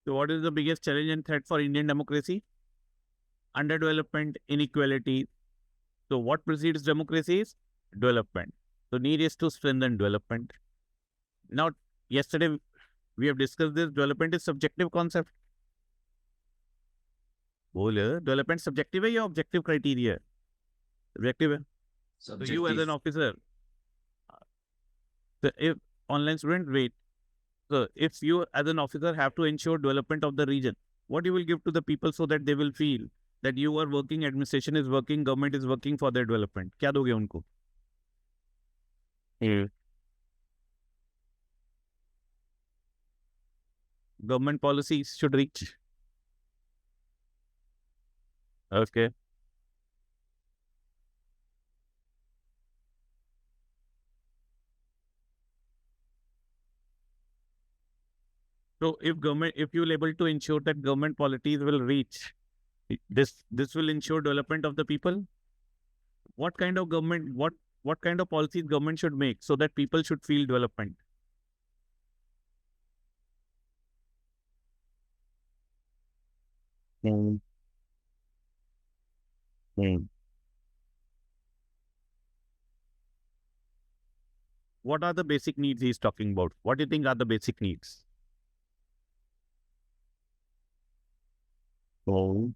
So what is the biggest challenge and threat for Indian democracy? Underdevelopment, inequality. So what precedes democracy is development. So need is to strengthen development. Now, yesterday we have discussed this. Development is subjective concept. बोले development subjective है या objective criteria? Subjective है. So you as an officer, so if online student wait, so if you as an officer have to ensure development of the region, what you will give to the people so that they will feel that you are working, administration is working, government is working for their development? क्या दोगे उनको? Government policies should reach. Okay. So if you will able to ensure that government policies will reach, this will ensure development of the people. What kind of government, what kind of policies government should make so that people should feel development? What are the basic needs he's talking about? What do you think are the basic needs? Food,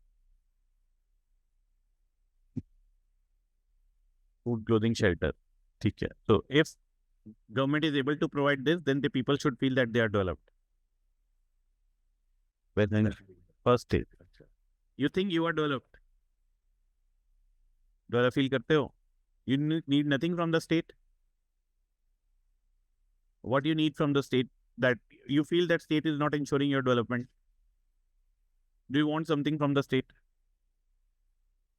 clothing, shelter. ठीक है. So if government is able to provide this, then the people should feel that they are developed. When first stage. You think you are developed? Develop feel करते हो? You need nothing from the state. What you need from the state that you feel that state is not ensuring your development? Do you want something from the state?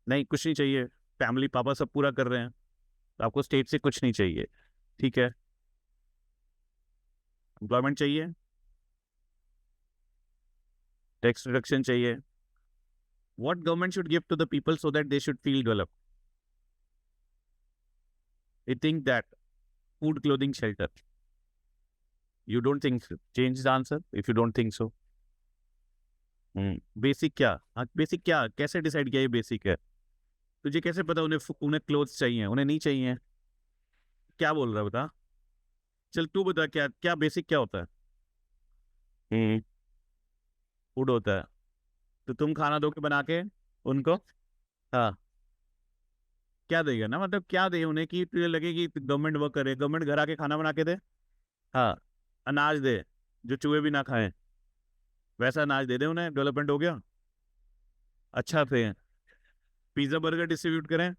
नहीं, कुछ नहीं चाहिए. Family पापा सब पूरा कर रहे हैं, तो आपको स्टेट से कुछ नहीं चाहिए. ठीक है. एम्प्लॉयमेंट चाहिए, टैक्स रिडक्शन चाहिए. What government should give to the people so that they should feel developed? I think that food, clothing, shelter. You don't think so? Change the answer if you don't think so. Basic क्या? Basic क्या? कैसे decide किया ये basic है? तुझे कैसे पता उन्हें क्लोथ्स चाहिए, उन्हें नहीं चाहिए? क्या बोल रहा है बता? चल तू बता, क्या क्या बेसिक क्या होता है? फूड होता है. तो तुम खाना दो के बना के उनको, हाँ, क्या देगा ना, मतलब क्या दे उन्हें कि तुझे लगे कि गवर्नमेंट वर्क करे? गवर्नमेंट घर आके खाना बना के दे, हाँ, अनाज दे जो चूहे भी ना खाएं, वैसा अनाज दे दे उन्हें, डेवलपमेंट हो गया. अच्छा फिर पिज्जा बर्गर डिस्ट्रीब्यूट करें,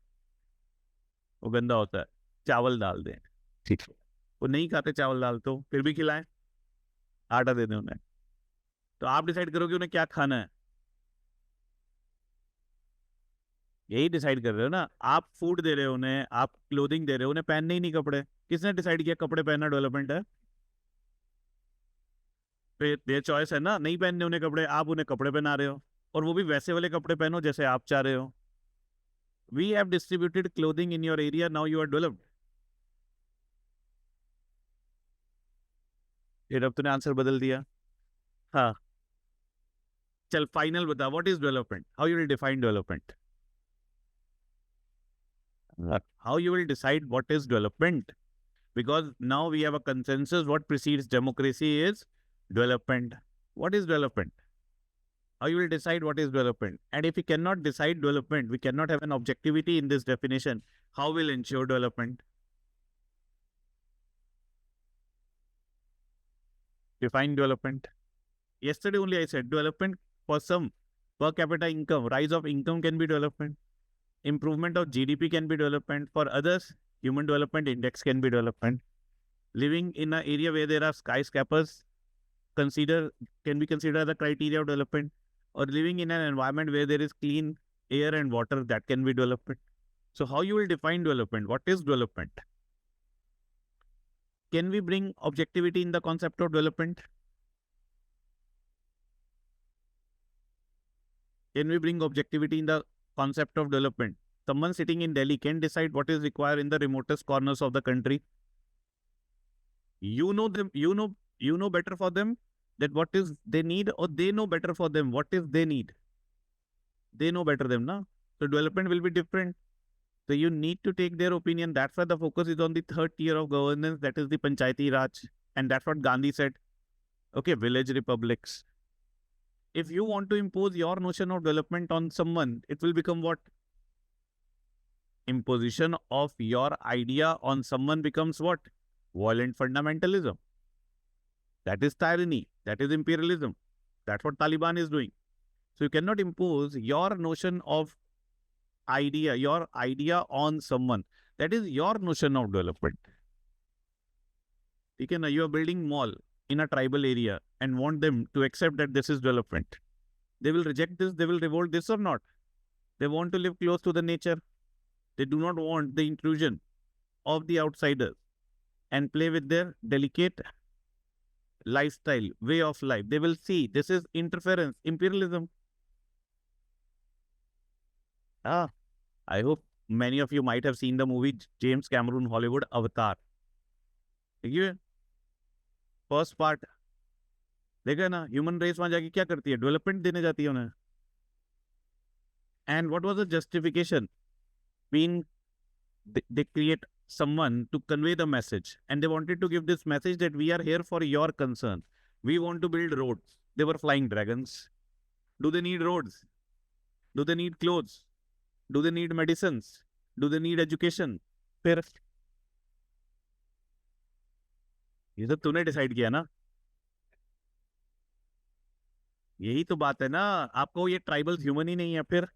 वो गंदा होता है. चावल डाल दें, ठीक है, वो नहीं खाते चावल दाल, तो फिर भी खिलाएं, आटा दे दें उन्हें. तो आप डिसाइड करो कि उन्हें क्या खाना है. यही डिसाइड कर रहे हो ना. आप फूड दे रहे हो उन्हें, आप क्लोथिंग दे रहे हो उन्हें, पहनने ही नहीं कपड़े. किसने डिसाइड किया कपड़े पहनना डेवलपमेंट है? ये चॉइस है ना, नहीं पहनने उन्हें कपड़े, आप उन्हें कपड़े पहना रहे हो, और वो भी वैसे वाले कपड़े पहनो जैसे आप चाह रहे हो. We have distributed clothing in your area, now you are developed. फिर अब तूने आंसर बदल दिया. हाँ, चल फाइनल बता, what is development? How you will define development? How you will decide what is development? Because now we have a consensus, what precedes democracy is development. What is development? How you will decide what is development? And if we cannot decide development, we cannot have an objectivity in this definition. How will ensure development? Define development. Yesterday only I said development for some per capita income, rise of income can be development. Improvement of GDP can be development. For others, human development index can be development. Living in an area where there are skyscrapers can be considered the criteria of development. Or living in an environment where there is clean air and water, that can be development. So how you will define development? What is development? Can we bring objectivity in the concept of development? Can we bring objectivity in the concept of development? Someone sitting in Delhi can decide what is required in the remotest corners of the country. You know them, you know better for them that what is they need, or they know better for them what is they need. They know better them, na? So development will be different. So you need to take their opinion. That's why the focus is on the third tier of governance, that is the Panchayati Raj. And that's what Gandhi said. Okay, village republics. If you want to impose your notion of development on someone, it will become what? Imposition of your idea on someone becomes what? Violent fundamentalism. That is tyranny. That is imperialism. That's what Taliban is doing. So you cannot impose your notion of idea, your idea on someone. That is your notion of development. Okay, you are building mall in a tribal area and want them to accept that this is development. They will reject this, they will revolt this or not. They want to live close to the nature. They do not want the intrusion of the outsiders and play with their delicate lifestyle, way of life. They will see this is interference, imperialism. I hope many of you might have seen the movie James Cameron Hollywood Avatar. देखिए first part देखा ना, human race वहां जाके क्या करती है? Development देने जाती है उन्हें. And what was the justification? Being they create someone to convey the message, and they wanted to give this message that we are here for your concern. We want to build roads. They were flying dragons. Do they need roads? Do they need clothes? Do they need medicines? Do they need education? फिर ये सब तूने decide किया ना. यही तो बात है ना. आपको ये ट्राइबल्स ह्यूमन ही नहीं है. फिर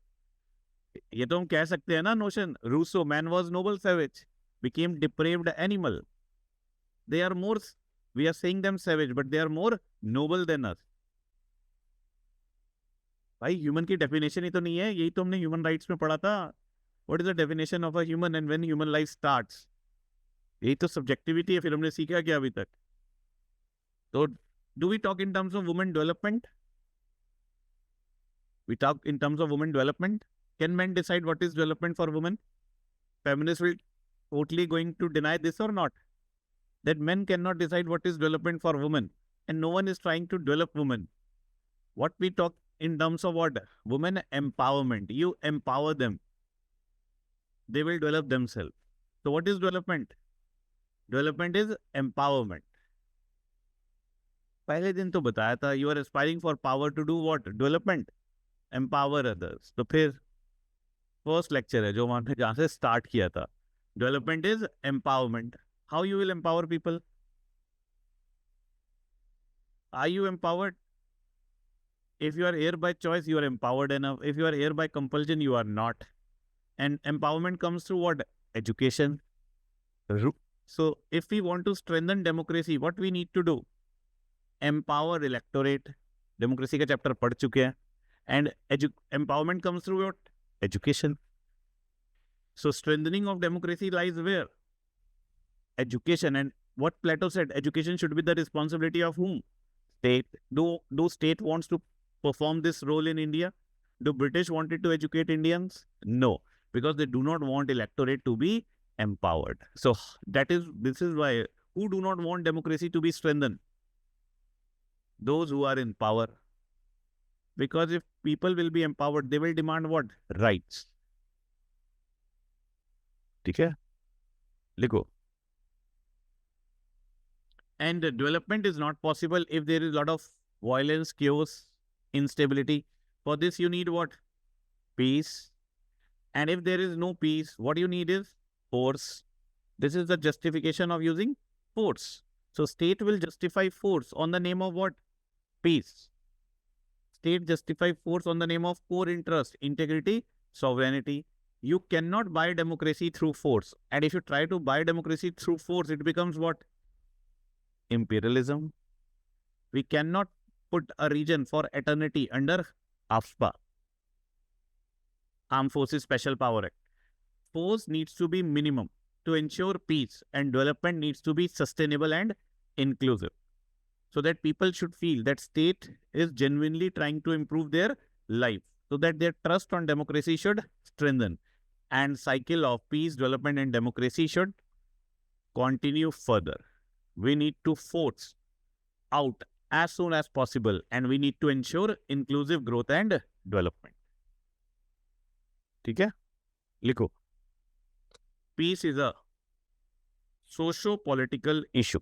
ये तो हम कह सकते हैं ना notion. Rousseau, man was noble savage, became depraved animal. They are more, we are saying them savage, but they are more noble than us. भाई ह्यूमन की डेफिनेशन ही तो नहीं है. यही तो हमने ह्यूमन राइट्स में पढ़ा था. What is the definition of a human and when human life starts. यही तो सब्जेक्टिविटी है. फिर हमने सीखा क्या अभी तक? तो do we talk in terms of women development? We talk in terms of women development. Can men decide what is development for women? Feminists will totally going to deny this or not? That men cannot decide what is development for women. And no one is trying to develop women. What we talk in terms of what? Women empowerment. You empower them. They will develop themselves. So what is development? Development is empowerment. पहले दिन तो बताया था. You are aspiring for power to do what? Development. Empower others. तो फिर first lecture है जो हमने जहाँ से स्टार्ट किया था. Development is empowerment. How you will empower people? Are you empowered? If you are here by choice, you are empowered enough. If you are here by compulsion, you are not. And empowerment comes through what? Education. So if we want to strengthen democracy, what we need to do? Empower electorate. Democracy का chapter पढ़ चुके हैं. And empowerment comes through what? Education. So strengthening of democracy lies where? Education. And what Plato said, education should be the responsibility of whom? State. Do state wants to perform this role in India? Do British wanted to educate Indians? No, because they do not want electorate to be empowered. So this is why who do not want democracy to be strengthened? Those who are in power. Because if people will be empowered, they will demand what? Rights. ठीक है? लिखो. And development is not possible if there is a lot of violence, chaos, instability. For this you need what? Peace. And if there is no peace, what you need is force. This is the justification of using force. So state will justify force on the name of what? Peace. State justify force on the name of core interest, integrity, sovereignty. You cannot buy democracy through force. And if you try to buy democracy through force, it becomes what? Imperialism. We cannot put a region for eternity under AFSPA, Armed Forces Special Power Act. Force needs to be minimum to ensure peace, and development needs to be sustainable and inclusive. So that people should feel that state is genuinely trying to improve their life, so that their trust on democracy should strengthen, and cycle of peace, development and democracy should continue further. We need to force out as soon as possible, and we need to ensure inclusive growth and development. ठीक है, लिखो, peace is a socio-political issue.